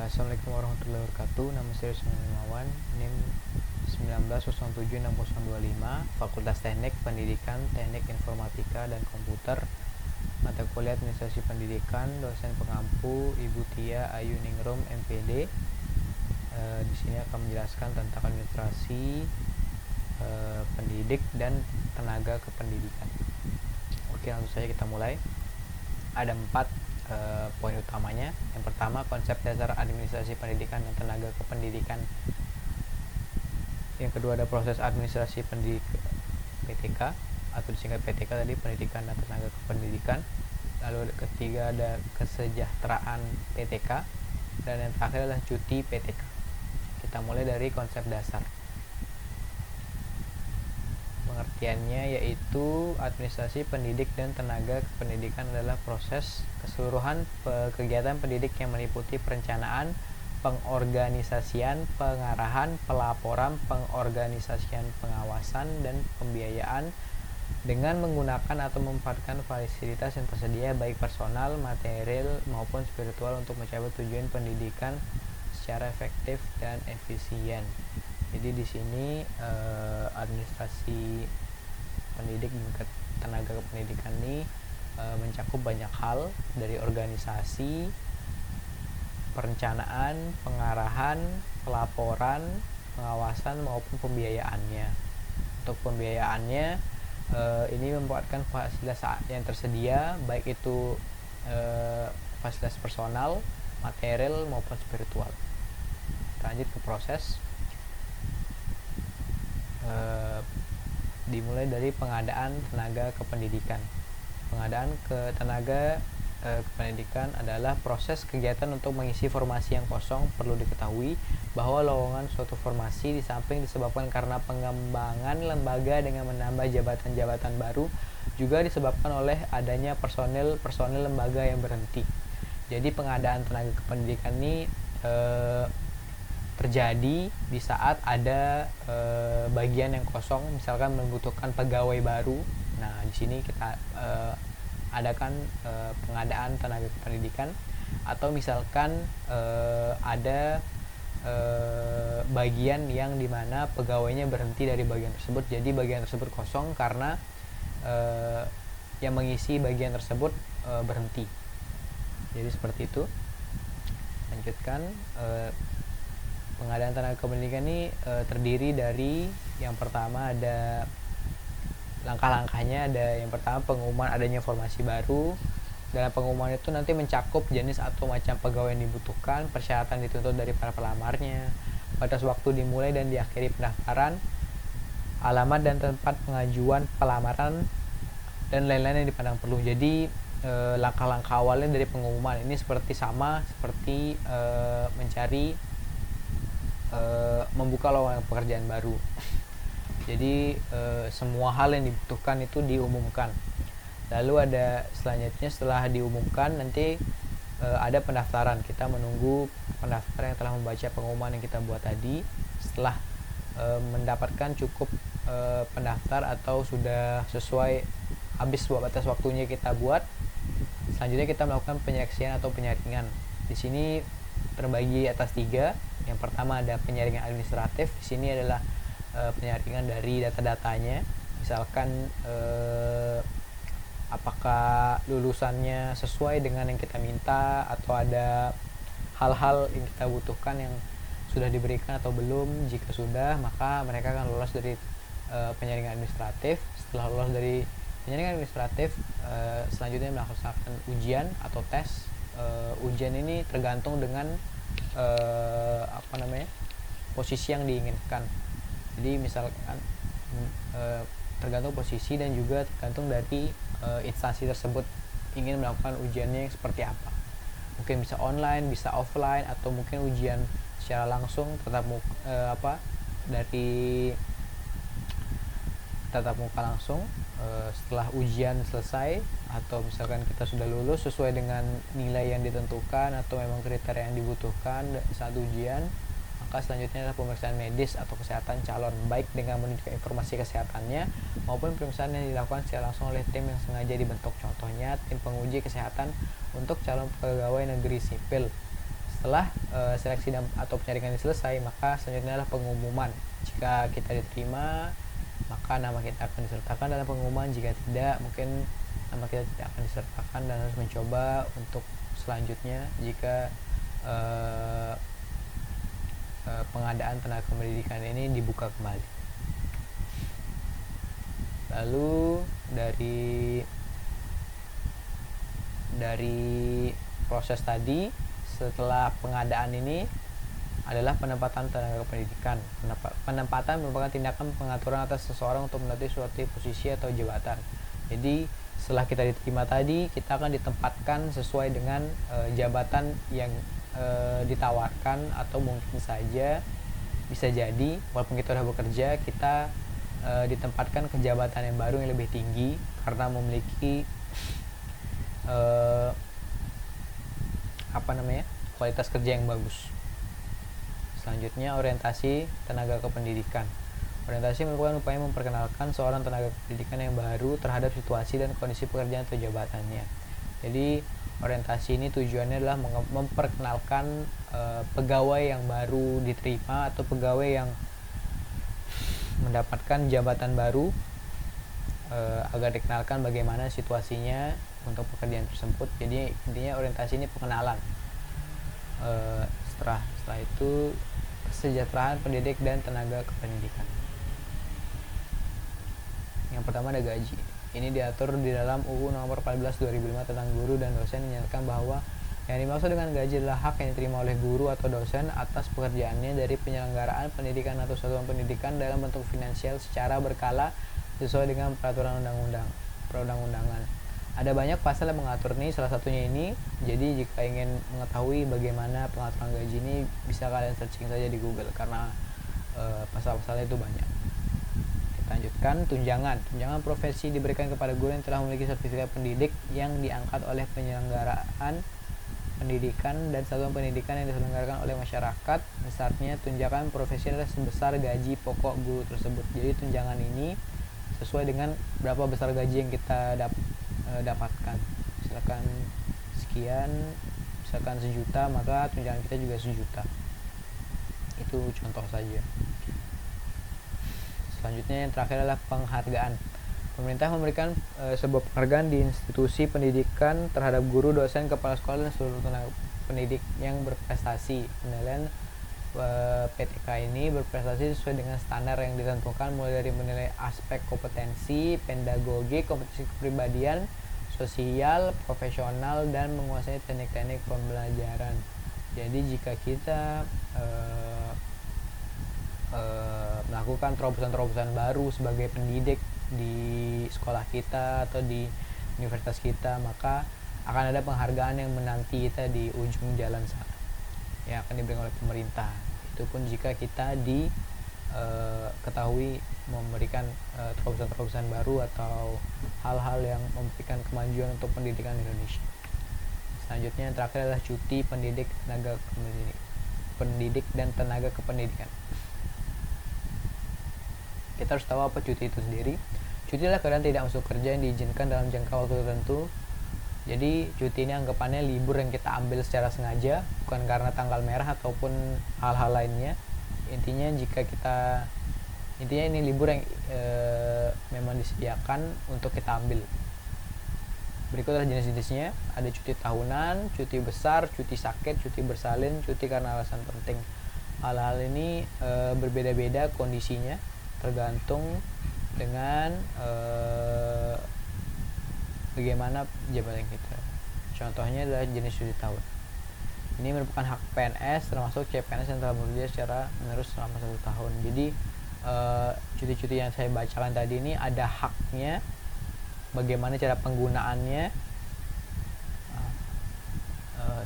Assalamualaikum warahmatullahi wabarakatuh. Nama saya Rusman Imawan, NIM 19076025, Fakultas Teknik Pendidikan, Teknik Informatika dan Komputer, mata kuliah Administrasi Pendidikan, dosen pengampu Ibu Tia Ayu Ningrum MPD. Di sini akan menjelaskan tentang administrasi pendidik dan tenaga kependidikan. Oke, langsung saja kita mulai. Ada 4 poin utamanya. Yang pertama, konsep dasar administrasi pendidikan dan tenaga kependidikan. Yang kedua, ada proses administrasi pendidik PTK atau disingkat PTK tadi, pendidikan dan tenaga kependidikan. Lalu ketiga, ada kesejahteraan PTK, dan yang terakhir adalah cuti PTK. Kita mulai dari konsep dasar. Pengertiannya yaitu administrasi pendidik dan tenaga kependidikan adalah proses keseluruhan kegiatan pendidik yang meliputi perencanaan, pengorganisasian, pengarahan, pelaporan, pengorganisasian, pengawasan, dan pembiayaan dengan menggunakan atau memanfaatkan fasilitas yang tersedia baik personal, material, maupun spiritual untuk mencapai tujuan pendidikan secara efektif dan efisien. Jadi di sini administrasi pendidik dan tenaga kependidikan ini mencakup banyak hal, dari organisasi, perencanaan, pengarahan, pelaporan, pengawasan maupun pembiayaannya. Untuk pembiayaannya ini membuatkan fasilitas yang tersedia baik itu fasilitas personal, material maupun spiritual. Lanjut ke proses. Dimulai dari pengadaan tenaga kependidikan. Pengadaan tenaga kependidikan adalah proses kegiatan untuk mengisi formasi yang kosong. Perlu diketahui bahwa lowongan suatu formasi di samping disebabkan karena pengembangan lembaga dengan menambah jabatan-jabatan baru, juga disebabkan oleh adanya personil lembaga yang berhenti. Jadi pengadaan tenaga kependidikan ini terjadi di saat ada bagian yang kosong, misalkan membutuhkan pegawai baru. Nah, di sini kita adakan pengadaan tenaga kependidikan, atau misalkan ada bagian yang dimana pegawainya berhenti dari bagian tersebut, jadi bagian tersebut kosong karena yang mengisi bagian tersebut berhenti. Jadi seperti itu. Lanjutkan. Pengadaan tenaga kependidikan ini terdiri dari, yang pertama ada langkah-langkahnya. Ada yang pertama, pengumuman adanya formasi baru. Dalam pengumuman itu nanti mencakup jenis atau macam pegawai yang dibutuhkan, persyaratan dituntut dari para pelamarnya, batas waktu dimulai dan diakhiri pendaftaran, alamat dan tempat pengajuan pelamaran, dan lain-lain yang dipandang perlu. Jadi langkah-langkah awalnya dari pengumuman ini seperti mencari membuka lowongan pekerjaan baru. Jadi semua hal yang dibutuhkan itu diumumkan. Lalu ada selanjutnya, setelah diumumkan nanti ada pendaftaran. Kita menunggu pendaftar yang telah membaca pengumuman yang kita buat tadi. Setelah mendapatkan cukup pendaftar atau sudah sesuai habis batas waktunya kita buat, selanjutnya kita melakukan penyeleksian atau penyaringan. Di sini terbagi atas 3. Yang pertama ada penyaringan administratif. Di sini adalah penyaringan dari data-datanya, misalkan apakah lulusannya sesuai dengan yang kita minta, atau ada hal-hal yang kita butuhkan yang sudah diberikan atau belum. Jika sudah, maka mereka akan lolos dari penyaringan administratif. Setelah lolos dari penyaringan administratif, selanjutnya melaksanakan ujian atau tes. Ujian ini tergantung dengan posisi yang diinginkan. Jadi misalkan tergantung posisi dan juga tergantung dari instansi tersebut ingin melakukan ujiannya yang seperti apa. Mungkin bisa online, bisa offline, atau mungkin ujian secara langsung dari tatap muka langsung. Setelah ujian selesai, atau misalkan kita sudah lulus sesuai dengan nilai yang ditentukan atau memang kriteria yang dibutuhkan saat ujian, maka selanjutnya adalah pemeriksaan medis atau kesehatan calon, baik dengan menunjukkan informasi kesehatannya maupun pemeriksaan yang dilakukan secara langsung oleh tim yang sengaja dibentuk. Contohnya tim penguji kesehatan untuk calon pegawai negeri sipil. setelah seleksi atau penyaringan ini selesai, maka selanjutnya adalah pengumuman. Jika kita diterima, maka nama kita akan disertakan dalam pengumuman. Jika tidak, mungkin nama kita tidak akan disertakan dan harus mencoba untuk selanjutnya jika pengadaan tenaga pendidikan ini dibuka kembali. Lalu dari proses tadi, setelah pengadaan ini adalah penempatan tenaga pendidikan. Penempatan merupakan tindakan pengaturan atas seseorang untuk melatih suatu posisi atau jabatan. Jadi setelah kita diterima tadi, kita akan ditempatkan sesuai dengan jabatan yang ditawarkan, atau mungkin saja bisa jadi walaupun kita sudah bekerja, kita ditempatkan ke jabatan yang baru yang lebih tinggi karena memiliki kualitas kerja yang bagus. Selanjutnya, orientasi tenaga kependidikan. Orientasi merupakan upaya memperkenalkan seorang tenaga pendidikan yang baru terhadap situasi dan kondisi pekerjaan atau jabatannya. Jadi orientasi ini tujuannya adalah memperkenalkan pegawai yang baru diterima atau pegawai yang mendapatkan jabatan baru agar dikenalkan bagaimana situasinya untuk pekerjaan tersebut. Jadi intinya orientasi ini pengenalan. Setelah itu, kesejahteraan pendidik dan tenaga kependidikan. Yang pertama ada gaji. Ini diatur di dalam UU Nomor 14 2005 tentang guru dan dosen, menyatakan bahwa yang dimaksud dengan gaji adalah hak yang diterima oleh guru atau dosen atas pekerjaannya dari penyelenggaraan pendidikan atau satuan pendidikan dalam bentuk finansial secara berkala sesuai dengan peraturan perundang-undangan. Ada banyak pasal yang mengatur nih, salah satunya ini. Jadi jika ingin mengetahui bagaimana pengaturan gaji ini, bisa kalian searching saja di Google karena pasal-pasalnya itu banyak. Kita lanjutkan, tunjangan. Tunjangan profesi diberikan kepada guru yang telah memiliki sertifikat pendidik yang diangkat oleh penyelenggaraan pendidikan dan satuan pendidikan yang diselenggarakan oleh masyarakat. Besarnya tunjangan profesi adalah sebesar gaji pokok guru tersebut. Jadi tunjangan ini sesuai dengan berapa besar gaji yang kita dapatkan. Misalkan sekian, misalkan 1 juta, maka tunjangan kita juga 1 juta. Itu contoh saja. Selanjutnya yang terakhir adalah penghargaan. Pemerintah memberikan sebuah penghargaan di institusi pendidikan terhadap guru, dosen, kepala sekolah dan seluruh tenaga pendidik yang berprestasi. Penilaian PTK ini berprestasi sesuai dengan standar yang ditentukan, mulai dari menilai aspek kompetensi, pedagogi, kompetensi kepribadian, sosial, profesional, dan menguasai teknik-teknik pembelajaran. Jadi jika kita melakukan terobosan-terobosan baru sebagai pendidik di sekolah kita atau di universitas kita, maka akan ada penghargaan yang menanti kita di ujung jalan sana yang akan diberikan oleh pemerintah. Itu pun jika kita ketahui memberikan terobosan-terobosan baru atau hal-hal yang memberikan kemajuan untuk pendidikan Indonesia. Selanjutnya yang terakhir adalah cuti pendidik dan tenaga kependidikan. Kita harus tahu apa cuti itu sendiri. Cuti adalah keadaan tidak masuk kerja yang diizinkan dalam jangka waktu tertentu. Jadi cuti ini anggapannya libur yang kita ambil secara sengaja, bukan karena tanggal merah ataupun hal-hal lainnya. Intinya ini libur yang memang disediakan untuk kita ambil. Berikut adalah jenis-jenisnya. Ada cuti tahunan, cuti besar, cuti sakit, cuti bersalin, cuti karena alasan penting. Hal-hal ini berbeda-beda kondisinya, tergantung dengan bagaimana jabatan kita. Contohnya adalah jenis cuti tahun. Ini merupakan hak PNS, termasuk CPNS yang telah bekerja secara menerus selama 1 tahun. Jadi cuti-cuti yang saya bacakan tadi ini ada haknya, bagaimana cara penggunaannya,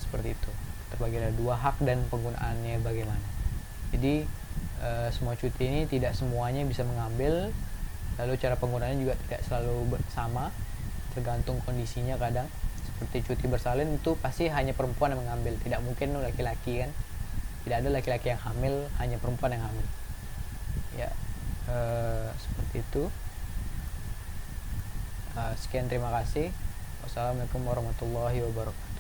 seperti itu. Terbagi ada 2 hak dan penggunaannya bagaimana. Jadi semua cuti ini tidak semuanya bisa mengambil, lalu cara penggunaannya juga tidak selalu sama, tergantung kondisinya. Kadang seperti cuti bersalin itu pasti hanya perempuan yang mengambil, tidak mungkin laki-laki kan, tidak ada laki-laki yang hamil, hanya perempuan yang hamil ya. Seperti itu. Sekian, terima kasih. Wassalamualaikum warahmatullahi wabarakatuh.